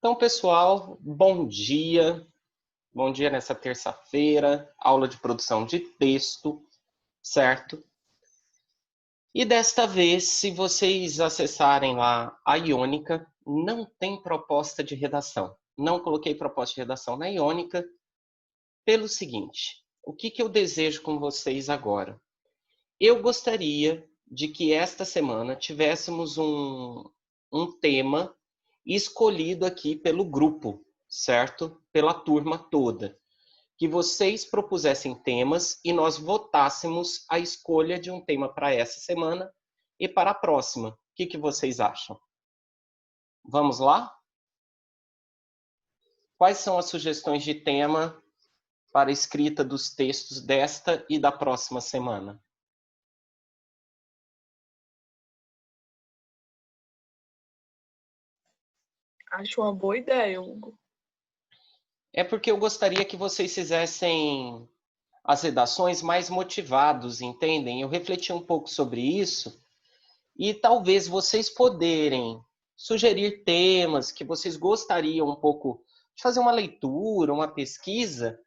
Então, pessoal, bom dia. Bom dia nessa terça-feira, aula de produção de texto, certo? E desta vez, se vocês acessarem lá a Iônica, não tem proposta de redação. Não coloquei proposta de redação na Iônica pelo seguinte: o que eu desejo com vocês agora? Eu gostaria de que esta semana tivéssemos um tema escolhido aqui pelo grupo, certo? Pela turma toda. Que vocês propusessem temas e nós votássemos a escolha de um tema para essa semana e para a próxima. O que vocês acham? Vamos lá? Quais são as sugestões de tema para a escrita dos textos desta e da próxima semana? Acho uma boa ideia, Hugo. É porque eu gostaria que vocês fizessem as redações mais motivados, entendem? Eu refleti um pouco sobre isso e talvez vocês poderem sugerir temas que vocês gostariam um pouco de fazer uma leitura, uma pesquisa,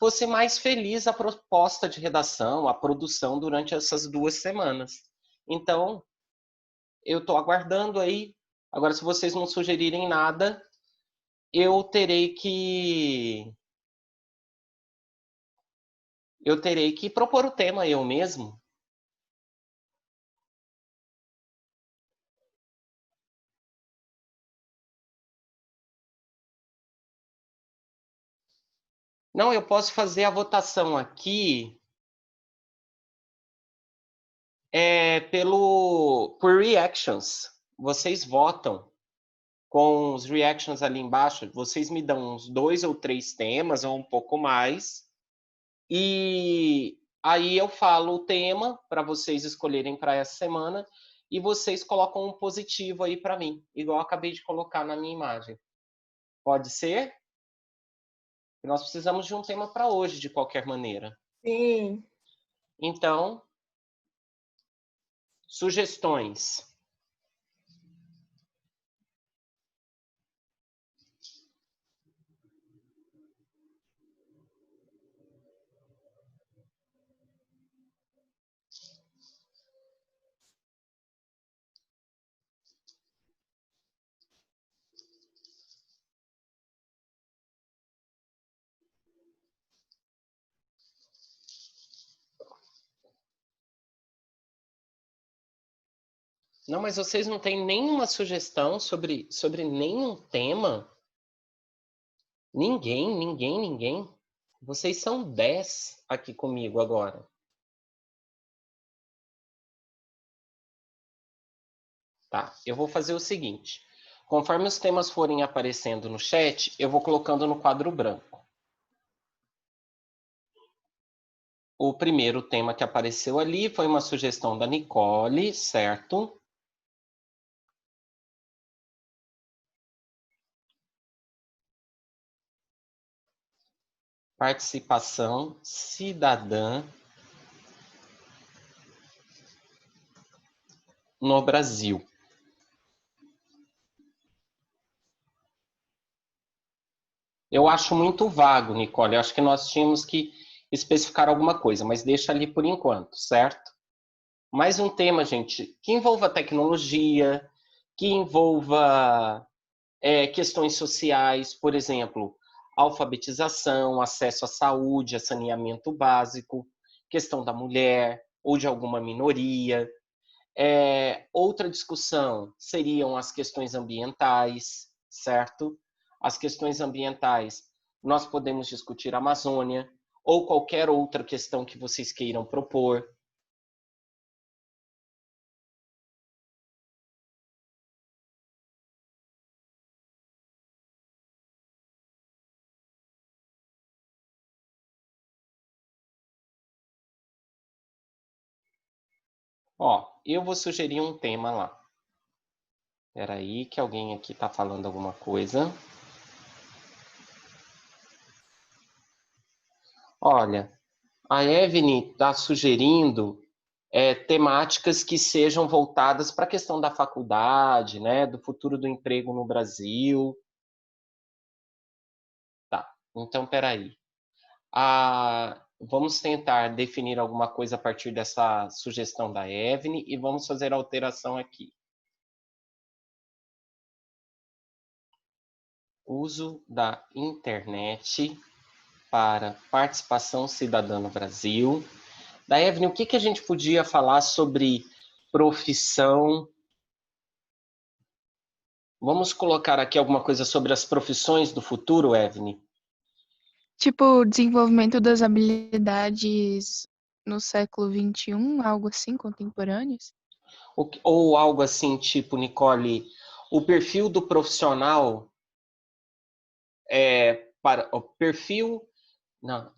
fosse mais feliz a proposta de redação, a produção durante essas 2 semanas. Então, eu estou aguardando aí. Agora, se vocês não sugerirem nada, eu terei que propor o tema eu mesmo. Não, eu posso fazer a votação aqui por reactions. Vocês votam com os reactions ali embaixo. Vocês me dão uns 2 ou 3 temas, ou um pouco mais. E aí eu falo o tema para vocês escolherem para essa semana. E vocês colocam um positivo aí para mim, igual eu acabei de colocar na minha imagem. Pode ser? Nós precisamos de um tema para hoje, de qualquer maneira. Sim. Então, sugestões. Não, mas vocês não têm nenhuma sugestão sobre nenhum tema? Ninguém. Vocês são 10 aqui comigo agora. Tá, eu vou fazer o seguinte. Conforme os temas forem aparecendo no chat, eu vou colocando no quadro branco. O primeiro tema que apareceu ali foi uma sugestão da Nicole, certo? Participação cidadã no Brasil. Eu acho muito vago, Nicole. Eu acho que nós tínhamos que especificar alguma coisa, mas deixa ali por enquanto, certo? Mais um tema, gente, que envolva tecnologia, que envolva questões sociais, por exemplo, alfabetização, acesso à saúde, a saneamento básico, questão da mulher ou de alguma minoria. Outra discussão seriam as questões ambientais, certo? As questões ambientais, nós podemos discutir a Amazônia ou qualquer outra questão que vocês queiram propor. Ó, eu vou sugerir um tema lá. Espera aí que alguém aqui está falando alguma coisa. Olha, a Evne está sugerindo temáticas que sejam voltadas para a questão da faculdade, né, do futuro do emprego no Brasil. Então, peraí. Vamos tentar definir alguma coisa a partir dessa sugestão da Evne e vamos fazer a alteração aqui. Uso da internet para participação cidadã no Brasil. Da Evne, o que a gente podia falar sobre profissão? Vamos colocar aqui alguma coisa sobre as profissões do futuro, Evne? Tipo, o desenvolvimento das habilidades no século XXI, algo assim, contemporâneos? Ou algo assim, tipo, Nicole, o perfil do profissional para o perfil. Não.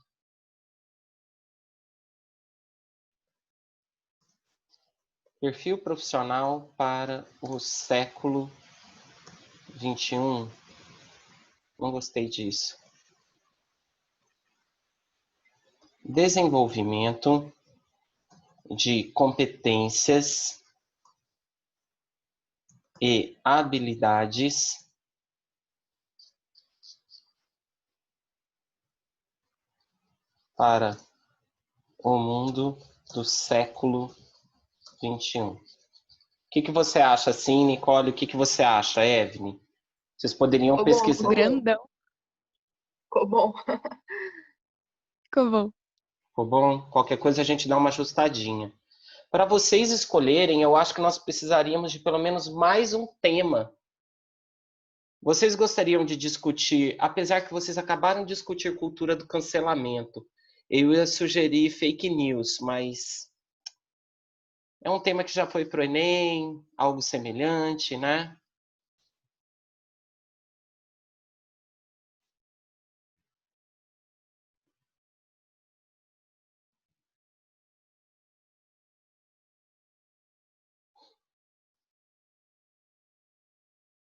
Perfil profissional para o século XXI. Não gostei disso. Desenvolvimento de competências e habilidades para o mundo do século XXI. O que você acha assim, Nicole? O que você acha, Evne? Vocês poderiam Ficou bom, pesquisar. ficou bom. Grandão. Ficou bom. Ficou bom. Ficou bom? Qualquer coisa a gente dá uma ajustadinha. Para vocês escolherem, eu acho que nós precisaríamos de pelo menos mais um tema. Vocês gostariam de discutir, apesar que vocês acabaram de discutir cultura do cancelamento, eu ia sugerir fake news, mas é um tema que já foi para o Enem, algo semelhante, né?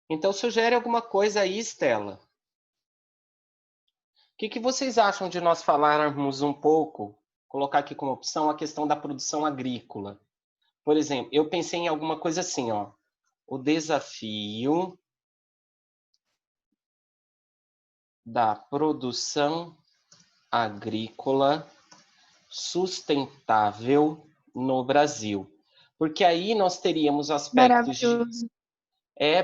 Então sugere alguma coisa aí, Estela. O que vocês acham de nós falarmos um pouco, colocar aqui como opção a questão da produção agrícola? Por exemplo, eu pensei em alguma coisa assim, ó. O desafio da produção agrícola sustentável no Brasil. Porque aí nós teríamos aspectos de. Maravilhoso.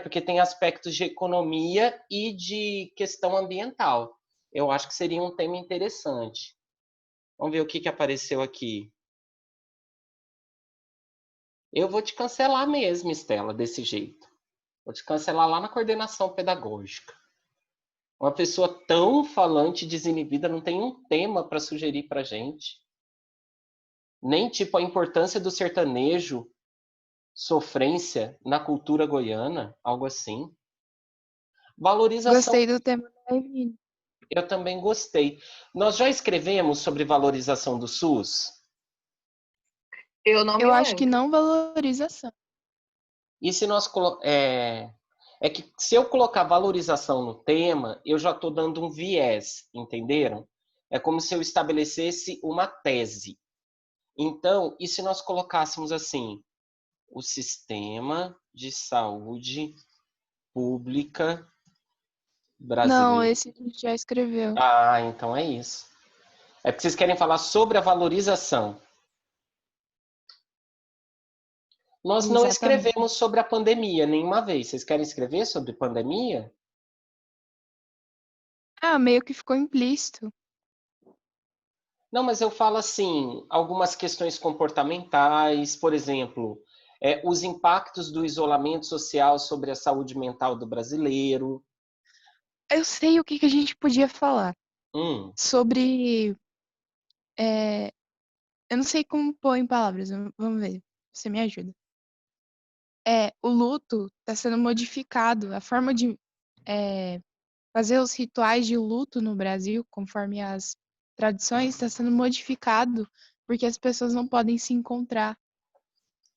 Porque tem aspectos de economia e de questão ambiental. Eu acho que seria um tema interessante. Vamos ver o que apareceu aqui. Eu vou te cancelar mesmo, Estela, desse jeito. Vou te cancelar lá na coordenação pedagógica. Uma pessoa tão falante e desinibida não tem um tema para sugerir para gente. Nem tipo a importância do sertanejo, sofrência na cultura goiana, algo assim. Valorização, Gostei do tema da Evelyn. eu também gostei. Nós já escrevemos sobre valorização do SUS? Eu não me Eu acho que lembro. não valorização. E se nós é que se eu colocar valorização no tema, eu já estou dando um viés, entenderam? É como se eu estabelecesse uma tese. Então, e se nós colocássemos assim, o sistema de saúde pública Não, brasileiro? esse a gente já escreveu. Ah, então é isso. É porque vocês querem falar sobre a valorização. Nós não Exatamente. escrevemos sobre a pandemia nenhuma vez. Vocês querem escrever sobre pandemia? Ah, meio que ficou implícito. Não, mas eu falo assim, algumas questões comportamentais, por exemplo, os impactos do isolamento social sobre a saúde mental do brasileiro. Eu sei o que a gente podia falar. Hum, Sobre. Eu não sei como pôr em palavras. Vamos ver. Você me ajuda. O luto está sendo modificado. A forma de fazer os rituais de luto no Brasil, conforme as tradições, está sendo modificado porque as pessoas não podem se encontrar.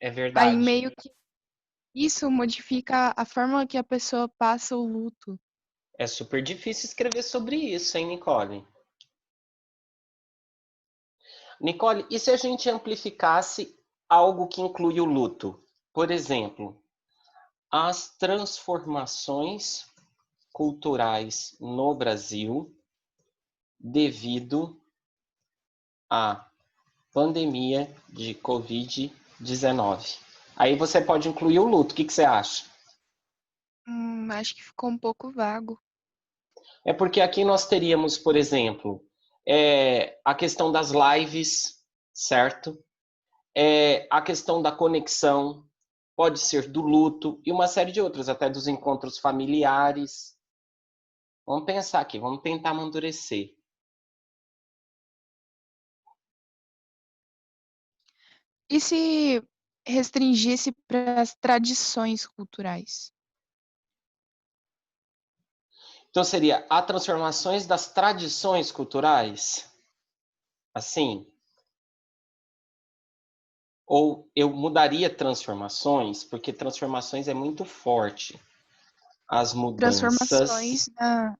é Aí verdade. meio que isso modifica a forma que a pessoa passa o luto. É super difícil escrever sobre isso, hein, Nicole? Nicole, e se a gente amplificasse algo que inclui o luto? Por exemplo, as transformações culturais no Brasil devido à pandemia de Covid-19. Aí você pode incluir o luto. O que você acha? Acho que ficou um pouco vago. É porque aqui nós teríamos, por exemplo, a questão das lives, certo? A questão da conexão, pode ser do luto e uma série de outras, até dos encontros familiares. Vamos pensar aqui, vamos tentar amadurecer. E se restringisse para as tradições culturais? Então seria as transformações das tradições culturais? Assim? Ou eu mudaria transformações, porque transformações é muito forte. As Transformações mudanças. na.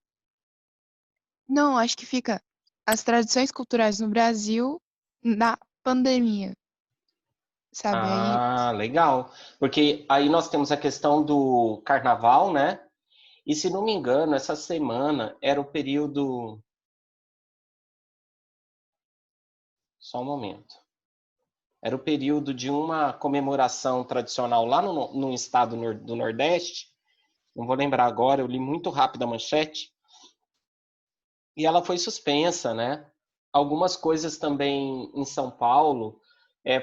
Não, acho que fica as tradições culturais no Brasil na pandemia, sabe? Aí, Ah, legal. Porque aí nós temos a questão do carnaval, né? E se não me engano, essa semana era o período. Só um momento. Era o período de uma comemoração tradicional lá no estado do Nordeste. Não vou lembrar agora, eu li muito rápido a manchete. E ela foi suspensa, né? Algumas coisas também em São Paulo,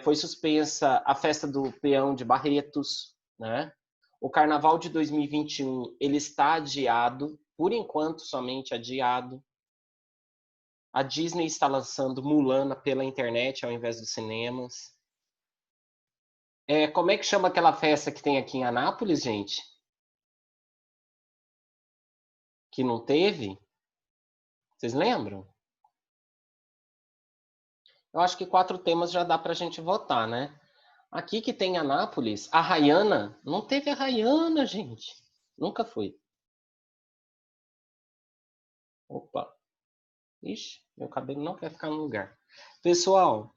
foi suspensa a festa do Peão de Barretos, né? O Carnaval de 2021 ele está adiado, por enquanto somente adiado. A Disney está lançando Mulan pela internet ao invés dos cinemas. Como é que chama aquela festa que tem aqui em Anápolis, gente? Que não teve? Vocês lembram? Eu acho que 4 temas já dá para a gente votar, né? Aqui que tem Anápolis, a Rayana, não teve a Rayana, gente. Nunca foi. Opa. Ixi, meu cabelo não quer ficar no lugar. Pessoal,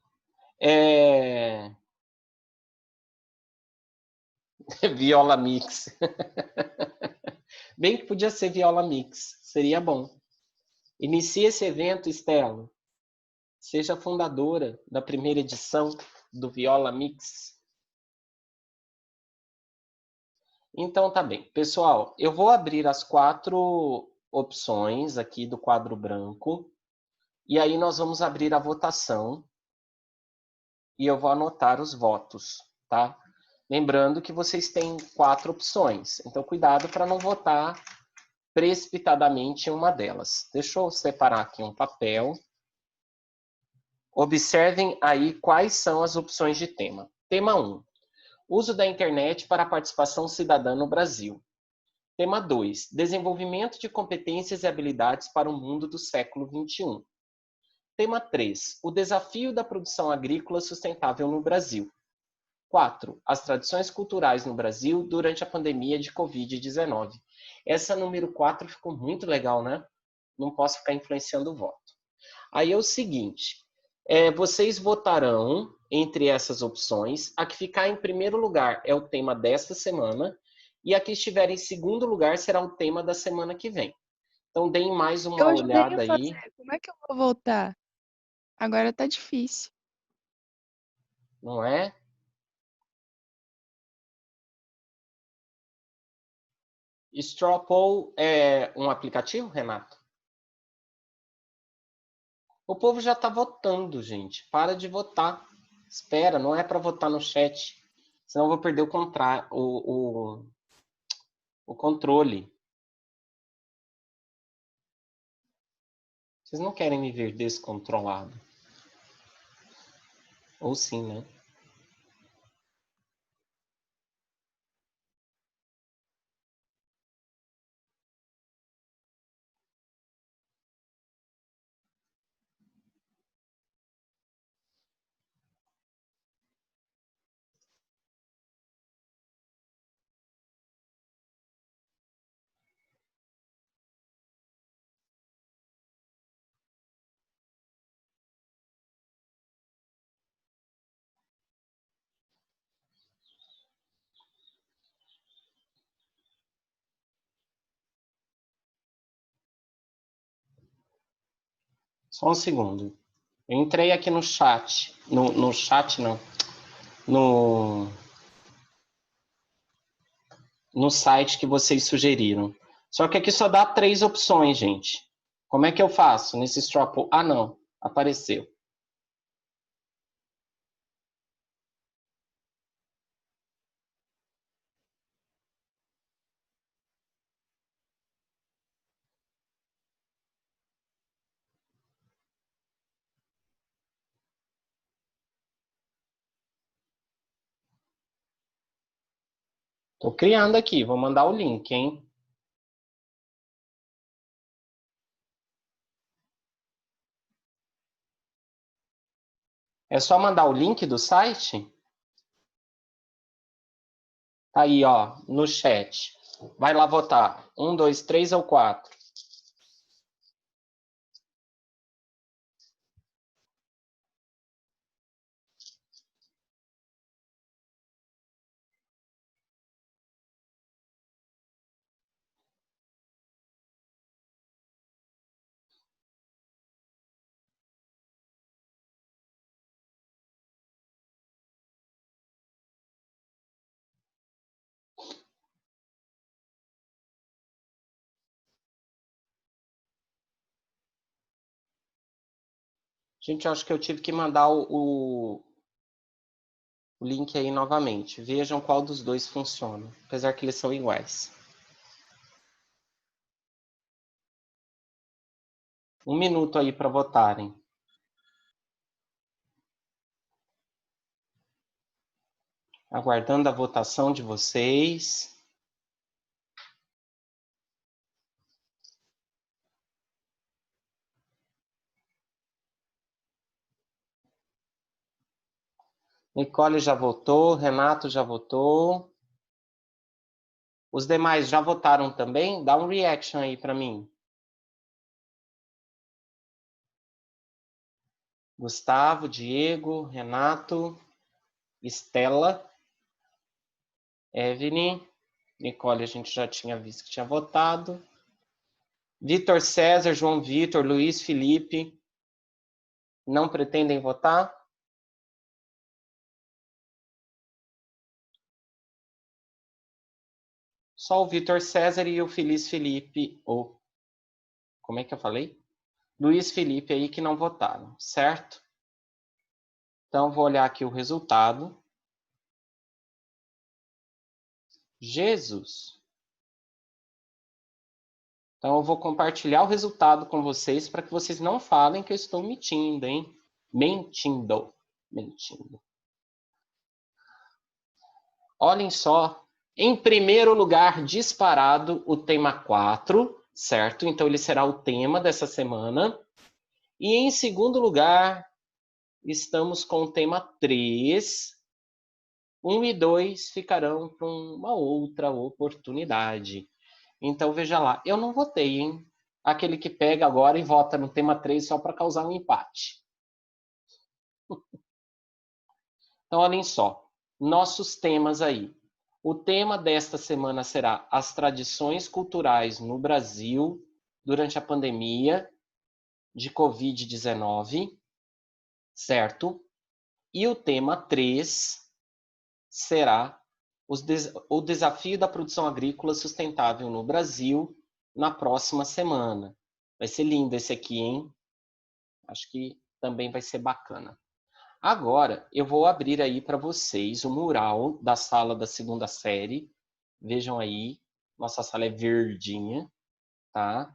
Viola Mix. Bem que podia ser Viola Mix. Seria bom. Inicie esse evento, Estela. Seja fundadora da primeira edição do Viola Mix. Então tá bem. Pessoal, eu vou abrir as 4 opções aqui do quadro branco. E aí nós vamos abrir a votação. E eu vou anotar os votos, tá? Lembrando que vocês têm 4 opções. Então cuidado para não votar precipitadamente em uma delas. Deixa eu separar aqui um papel. Observem aí quais são as opções de tema. Tema 1. Uso da internet para a participação cidadã no Brasil. Tema 2. Desenvolvimento de competências e habilidades para o mundo do século XXI. Tema 3. O desafio da produção agrícola sustentável no Brasil. 4. As tradições culturais no Brasil durante a pandemia de Covid-19. Essa número 4 ficou muito legal, né? Não posso ficar influenciando o voto. Aí é o seguinte, vocês votarão entre essas opções. A que ficar em primeiro lugar é o tema desta semana e a que estiver em segundo lugar será o tema da semana que vem. Então deem mais eu uma ajudei a olhada aí. fazer. Como é que eu vou voltar? Agora tá difícil. Não é? Straw Poll é um aplicativo, Renato? O povo já está votando, gente. Para de votar. Espera, não é para votar no chat. Senão eu vou perder o controle. Vocês não querem me ver descontrolado. Ou sim, né? Só um segundo. Eu entrei aqui no chat. No chat, não. No site que vocês sugeriram. Só que aqui só dá 3 opções, gente. Como é que eu faço nesse straw poll? Ah, não. Apareceu. Tô criando aqui. Vou mandar o link, hein? É só mandar o link do site? Tá aí, ó, no chat. Vai lá votar. 1, 2, 3 ou 4? Gente, eu acho que eu tive que mandar o link aí novamente. Vejam qual dos dois funciona, apesar que eles são iguais. 1 minuto aí para votarem. Aguardando a votação de vocês. Nicole já votou, Renato já votou. Os demais já votaram também? Dá um reaction aí para mim. Gustavo, Diego, Renato, Estela, Evne, Nicole a gente já tinha visto que tinha votado. Vitor César, João Vitor, Luiz Felipe, não pretendem votar? Só o Vitor César e o Feliz Felipe, ou como é que eu falei? Luiz Felipe aí que não votaram, certo? Então vou olhar aqui o resultado. Jesus! Então eu vou compartilhar o resultado com vocês para que vocês não falem que eu estou mentindo, hein? Mentindo. Olhem só, em primeiro lugar, disparado, o tema 4, certo? Então ele será o tema dessa semana. E em segundo lugar, estamos com o tema 3. 1 e 2 ficarão para uma outra oportunidade. Então veja lá, eu não votei, hein? Aquele que pega agora e vota no tema 3 só para causar um empate. Então, olhem só, nossos temas aí. O tema desta semana será as tradições culturais no Brasil durante a pandemia de Covid-19, certo? E o tema 3 será o desafio da produção agrícola sustentável no Brasil na próxima semana. Vai ser lindo esse aqui, hein? Acho que também vai ser bacana. Agora, eu vou abrir aí para vocês o mural da sala da segunda série. Vejam aí, nossa sala é verdinha, tá?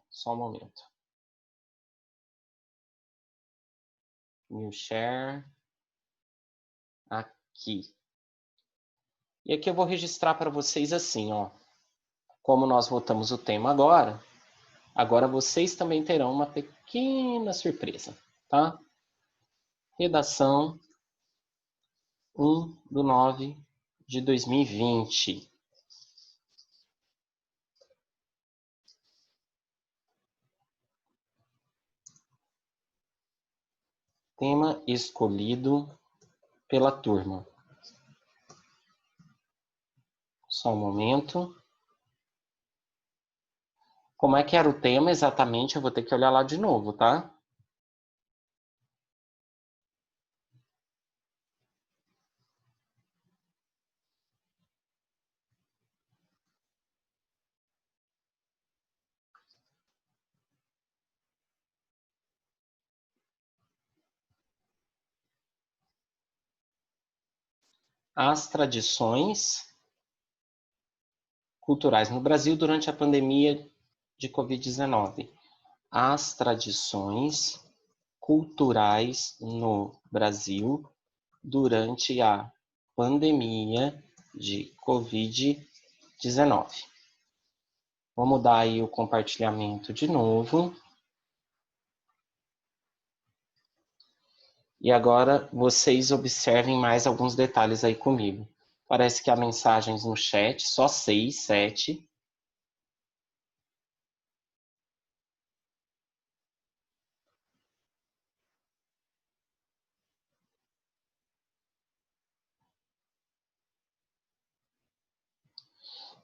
Só um momento. New share. Aqui. E aqui eu vou registrar para vocês assim, ó. Como nós votamos o tema agora vocês também terão uma pequena surpresa, tá? Redação 1/9/2020. Tema escolhido pela turma. Só um momento. Como é que era o tema exatamente? Eu vou ter que olhar lá de novo, tá? As tradições culturais no Brasil durante a pandemia de Covid-19. As tradições culturais no Brasil durante a pandemia de Covid-19. Vou mudar aí o compartilhamento de novo. E agora vocês observem mais alguns detalhes aí comigo. Parece que há mensagens no chat, só 6, 7.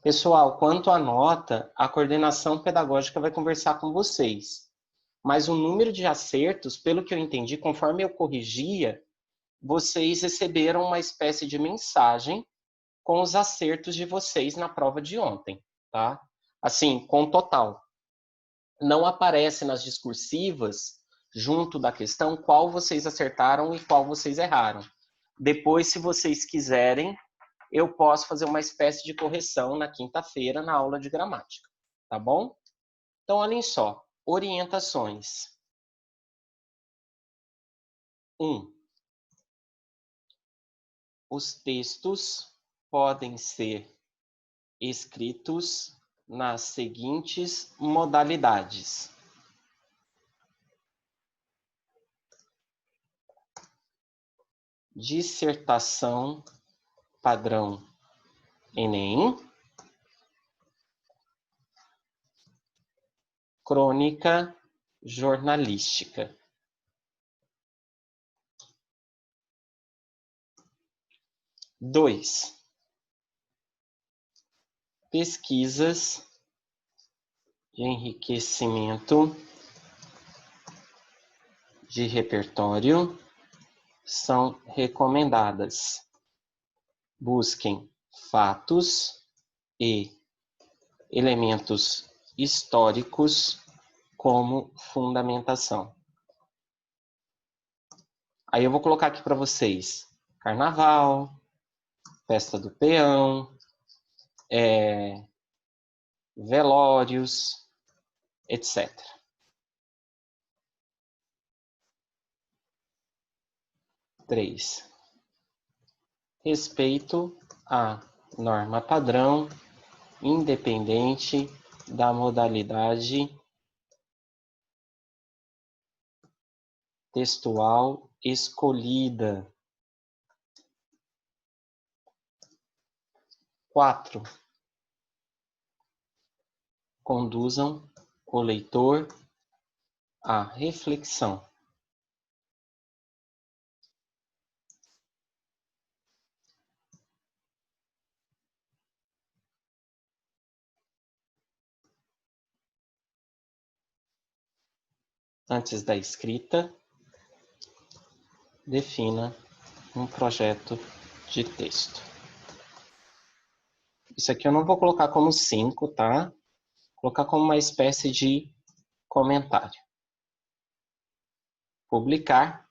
Pessoal, quanto à nota, a coordenação pedagógica vai conversar com vocês. Mas o número de acertos, pelo que eu entendi, conforme eu corrigia, vocês receberam uma espécie de mensagem com os acertos de vocês na prova de ontem, tá? Assim, com total. Não aparece nas discursivas, junto da questão, qual vocês acertaram e qual vocês erraram. Depois, se vocês quiserem, eu posso fazer uma espécie de correção na quinta-feira na aula de gramática, tá bom? Então, olhem só, orientações. 1. Os textos podem ser escritos nas seguintes modalidades. Dissertação padrão Enem, crônica jornalística. 2. Pesquisas de enriquecimento de repertório são recomendadas. Busquem fatos e elementos históricos como fundamentação. Aí eu vou colocar aqui para vocês carnaval, festa do peão, velórios, etc. 3. Respeito à norma padrão, independente da modalidade textual escolhida. 4. Conduzam o leitor à reflexão. Antes da escrita, defina um projeto de texto. Isso aqui eu não vou colocar como 5, tá? Vou colocar como uma espécie de comentário. Publicar.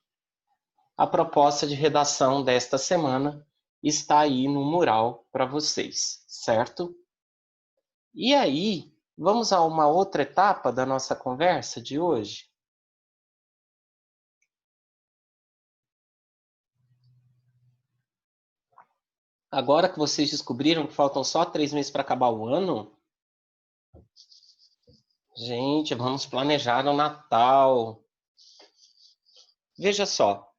A proposta de redação desta semana está aí no mural para vocês, certo? E aí, vamos a uma outra etapa da nossa conversa de hoje? Agora que vocês descobriram que faltam só 3 meses para acabar o ano, gente, vamos planejar o Natal. Veja só,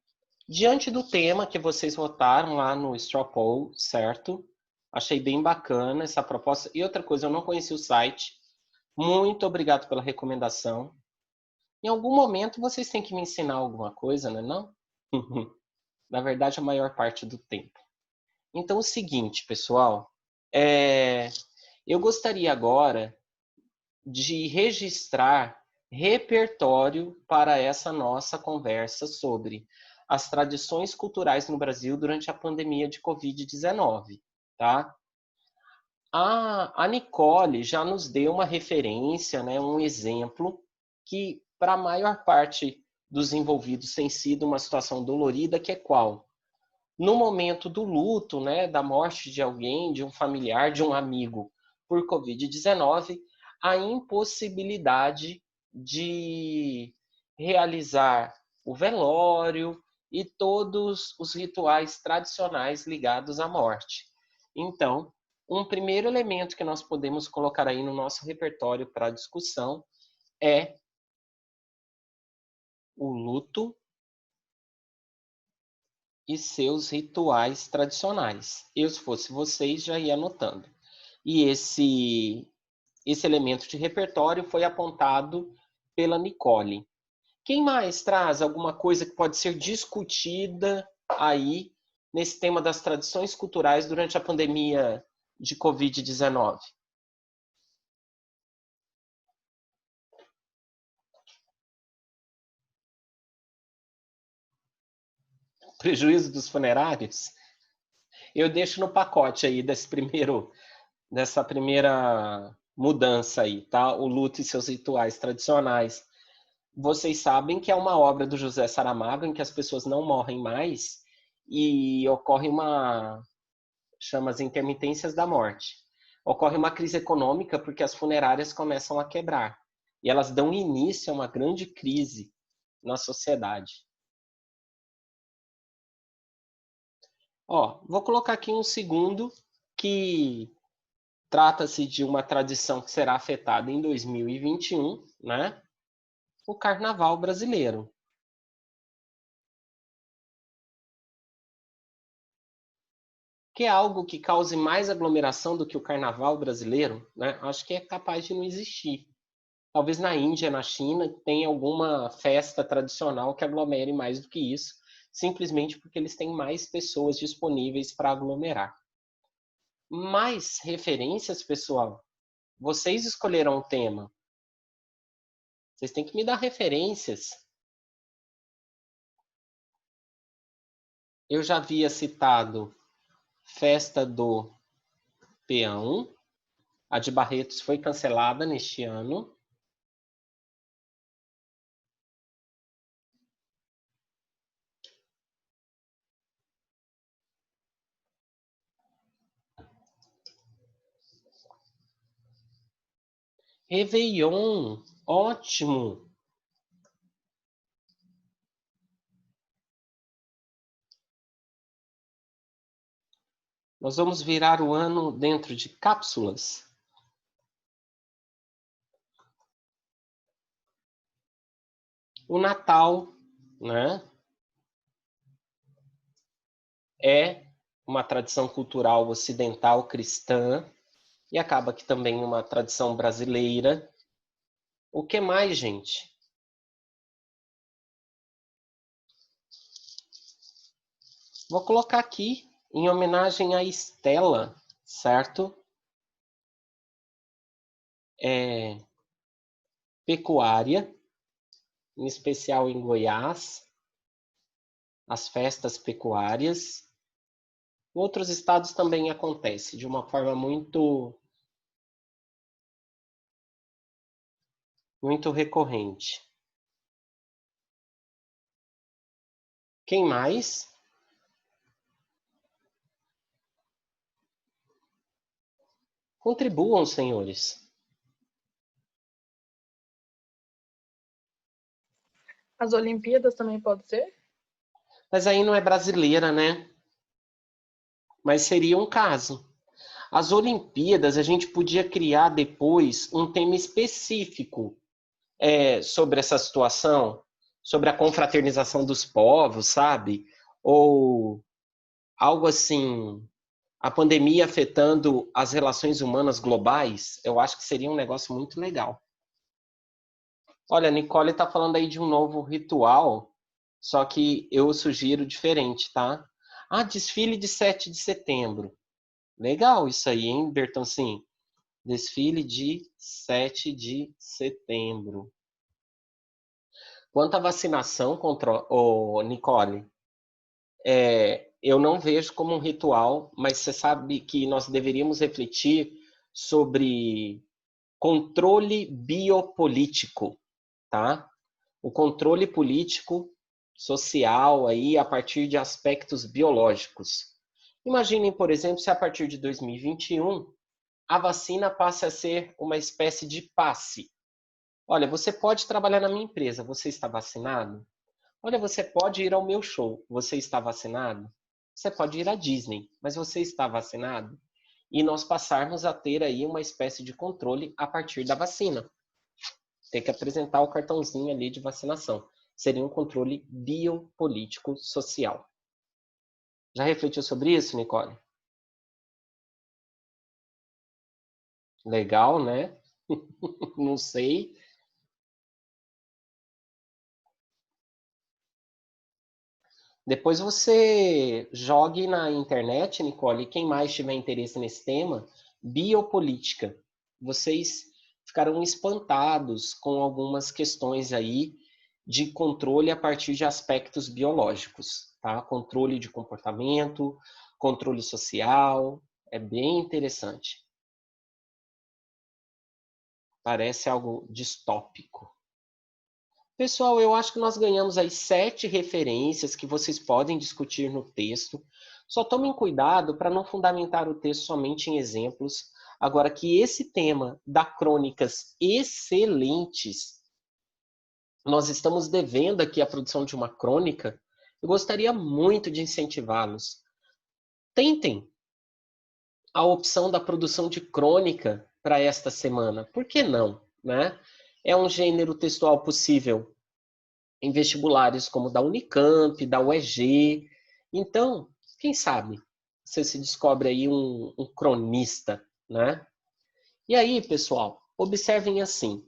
diante do tema que vocês votaram lá no Straw Poll, certo? Achei bem bacana essa proposta. E outra coisa, eu não conheci o site. Muito obrigado pela recomendação. Em algum momento vocês têm que me ensinar alguma coisa, né, não? Na verdade, a maior parte do tempo. Então, o seguinte, pessoal, eu gostaria agora de registrar repertório para essa nossa conversa sobre as tradições culturais no Brasil durante a pandemia de Covid-19, tá? A Nicole já nos deu uma referência, né, um exemplo que para a maior parte dos envolvidos tem sido uma situação dolorida, que é qual? No momento do luto, né, da morte de alguém, de um familiar, de um amigo por Covid-19, a impossibilidade de realizar o velório e todos os rituais tradicionais ligados à morte. Então, um primeiro elemento que nós podemos colocar aí no nosso repertório para discussão é o luto e seus rituais tradicionais. Eu, se fosse vocês, já ia anotando. E esse elemento de repertório foi apontado pela Nicole. Quem mais traz alguma coisa que pode ser discutida aí nesse tema das tradições culturais durante a pandemia de Covid-19? Prejuízo dos funerários? Eu deixo no pacote aí dessa primeira mudança aí, tá? O luto e seus rituais tradicionais. Vocês sabem que é uma obra do José Saramago em que as pessoas não morrem mais e ocorre chama as intermitências da morte. Ocorre uma crise econômica porque as funerárias começam a quebrar e elas dão início a uma grande crise na sociedade. Ó, vou colocar aqui um segundo que trata-se de uma tradição que será afetada em 2021, né? O Carnaval brasileiro. Que é algo que cause mais aglomeração do que o Carnaval brasileiro, né? Acho que é capaz de não existir. Talvez na Índia, na China, tenha alguma festa tradicional que aglomere mais do que isso, simplesmente porque eles têm mais pessoas disponíveis para aglomerar. Mais referências, pessoal? Vocês escolheram o tema. Vocês têm que me dar referências. Eu já havia citado Festa do Peão. A de Barretos foi cancelada neste ano. Réveillon, ótimo. Nós vamos virar o ano dentro de cápsulas. O Natal, né, é uma tradição cultural ocidental cristã e acaba que também uma tradição brasileira. O que mais, gente? Vou colocar aqui em homenagem à Estela, certo? Pecuária, em especial em Goiás, as festas pecuárias. Em outros estados também acontece de uma forma muito recorrente. Quem mais? Contribuam, senhores. As Olimpíadas também pode ser? Mas aí não é brasileira, né? Mas seria um caso. As Olimpíadas, a gente podia criar depois um tema específico sobre essa situação, sobre a confraternização dos povos, sabe? Ou algo assim, a pandemia afetando as relações humanas globais, eu acho que seria um negócio muito legal. Olha, a Nicole está falando aí de um novo ritual, só que eu sugiro diferente, tá? Ah, desfile de 7 de setembro. Legal isso aí, hein, Bertoncin? Desfile de 7 de setembro. Quanto à vacinação contra o Nicole, eu não vejo como um ritual, mas você sabe que nós deveríamos refletir sobre controle biopolítico, tá? O controle político social aí a partir de aspectos biológicos. Imaginem, por exemplo, se a partir de 2021 a vacina passa a ser uma espécie de passe. Olha, você pode trabalhar na minha empresa, você está vacinado? Olha, você pode ir ao meu show, você está vacinado? Você pode ir à Disney, mas você está vacinado? E nós passarmos a ter aí uma espécie de controle a partir da vacina. Tem que apresentar o cartãozinho ali de vacinação. Seria um controle biopolítico social. Já refletiu sobre isso, Nicole? Legal, né? Não sei. Depois você jogue na internet, Nicole, quem mais tiver interesse nesse tema, biopolítica. Vocês ficarão espantados com algumas questões aí de controle a partir de aspectos biológicos, tá? Controle de comportamento, controle social, é bem interessante. Parece algo distópico. Pessoal, eu acho que nós ganhamos aí 7 referências que vocês podem discutir no texto. Só tomem cuidado para não fundamentar o texto somente em exemplos. Agora que esse tema dá crônicas excelentes, nós estamos devendo aqui a produção de uma crônica. Eu gostaria muito de incentivá-los. Tentem a opção da produção de crônica para esta semana. Por que não, né? É um gênero textual possível em vestibulares como da Unicamp, da UEG. Então, quem sabe você se descobre aí um cronista, né? E aí, pessoal, observem assim,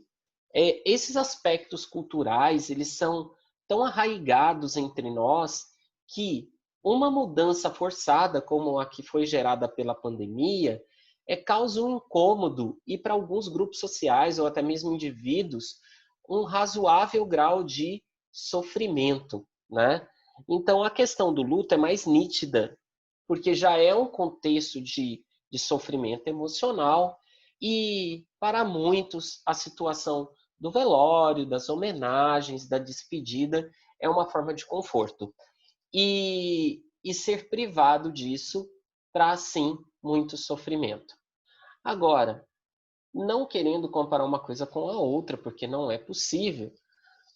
esses aspectos culturais, eles são tão arraigados entre nós que uma mudança forçada, como a que foi gerada pela pandemia, causa um incômodo e para alguns grupos sociais ou até mesmo indivíduos, um razoável grau de sofrimento, né? Então, a questão do luto é mais nítida, porque já é um contexto de sofrimento emocional e, para muitos, a situação do velório, das homenagens, da despedida, é uma forma de conforto. E ser privado disso traz, sim, muito sofrimento. Agora, não querendo comparar uma coisa com a outra, porque não é possível,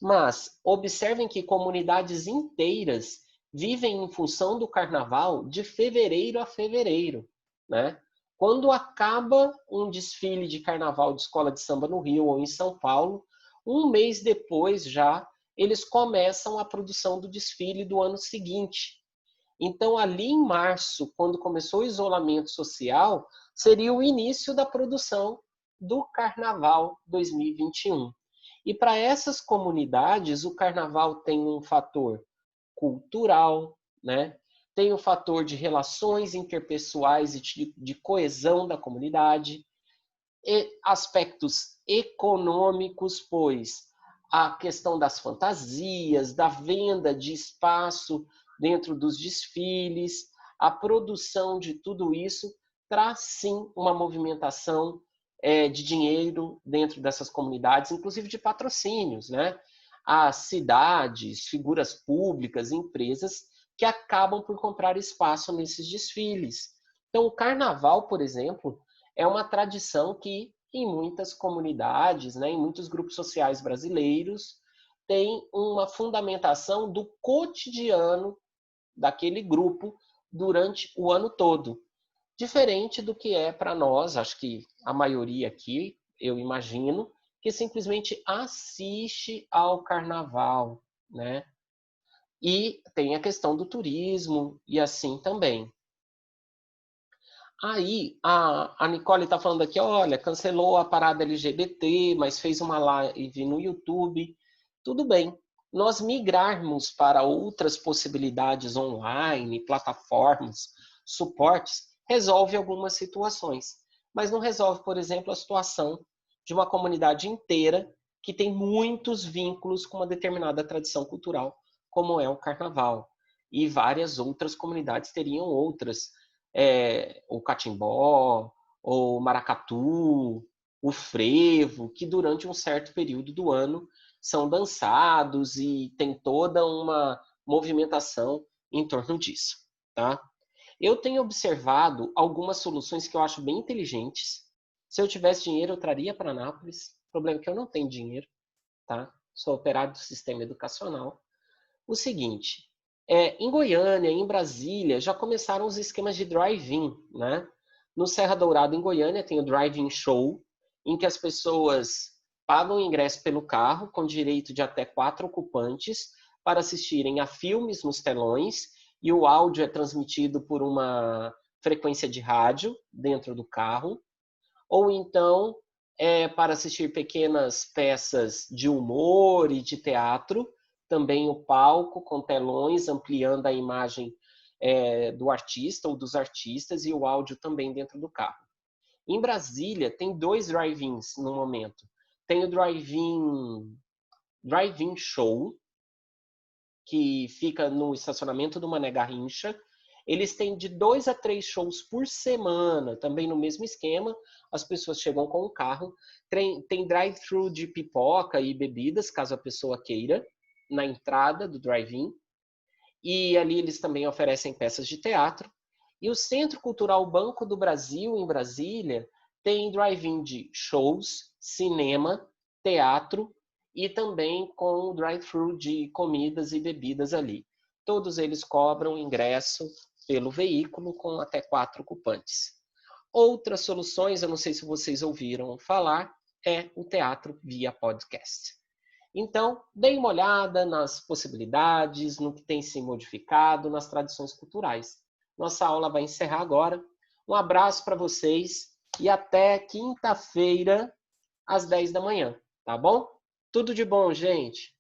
mas observem que comunidades inteiras vivem em função do carnaval de fevereiro a fevereiro, né? Quando acaba um desfile de carnaval de escola de samba no Rio ou em São Paulo, um mês depois já eles começam a produção do desfile do ano seguinte. Então, ali em março, quando começou o isolamento social, seria o início da produção do Carnaval 2021. E para essas comunidades, o Carnaval tem um fator cultural, né? Tem o fator de relações interpessoais e de coesão da comunidade, e aspectos econômicos, pois a questão das fantasias, da venda de espaço dentro dos desfiles, a produção de tudo isso traz sim uma movimentação de dinheiro dentro dessas comunidades, inclusive de patrocínios, né? As cidades, figuras públicas, empresas que acabam por comprar espaço nesses desfiles. Então, o carnaval, por exemplo, é uma tradição que em muitas comunidades, né, em muitos grupos sociais brasileiros, tem uma fundamentação do cotidiano daquele grupo durante o ano todo. Diferente do que é para nós, acho que a maioria aqui, eu imagino, que simplesmente assiste ao carnaval, né? E tem a questão do turismo e assim também. Aí, a Nicole está falando aqui, olha, cancelou a parada LGBT, mas fez uma live no YouTube. Tudo bem. Nós migrarmos para outras possibilidades online, plataformas, suportes, resolve algumas situações. mas não resolve, por exemplo, a situação de uma comunidade inteira que tem muitos vínculos com uma determinada tradição cultural, como é o carnaval. E várias outras comunidades teriam outras, o catimbó, o maracatu, o frevo, que durante um certo período do ano são dançados e tem toda uma movimentação em torno disso, tá? Eu tenho observado algumas soluções que eu acho bem inteligentes. Se eu tivesse dinheiro, eu traria para Anápolis. O problema é que eu não tenho dinheiro, tá? Sou operário do sistema educacional. O seguinte, em Goiânia, em Brasília, já começaram os esquemas de drive-in, né? No Serra Dourada, em Goiânia, tem o drive-in show, em que as pessoas pagam o ingresso pelo carro, com direito de até 4 ocupantes, para assistirem a filmes nos telões, e o áudio é transmitido por uma frequência de rádio dentro do carro, ou então para assistir pequenas peças de humor e de teatro, também o palco com telões ampliando a imagem do artista ou dos artistas e o áudio também dentro do carro. Em Brasília, tem 2 drive-ins no momento. Tem o drive-in show, que fica no estacionamento do Mané Garrincha. Eles têm de 2 a 3 shows por semana, também no mesmo esquema. As pessoas chegam com o carro. Tem drive-thru de pipoca e bebidas, caso a pessoa queira, na entrada do drive-in. E ali eles também oferecem peças de teatro. E o Centro Cultural Banco do Brasil, em Brasília, tem drive-in de shows, cinema, teatro e também com drive-thru de comidas e bebidas ali. Todos eles cobram ingresso pelo veículo com até 4 ocupantes. Outras soluções, eu não sei se vocês ouviram falar, é o teatro via podcast. Então, deem uma olhada nas possibilidades, no que tem se modificado, nas tradições culturais. Nossa aula vai encerrar agora. Um abraço para vocês e até quinta-feira, às 10 da manhã, tá bom? Tudo de bom, gente!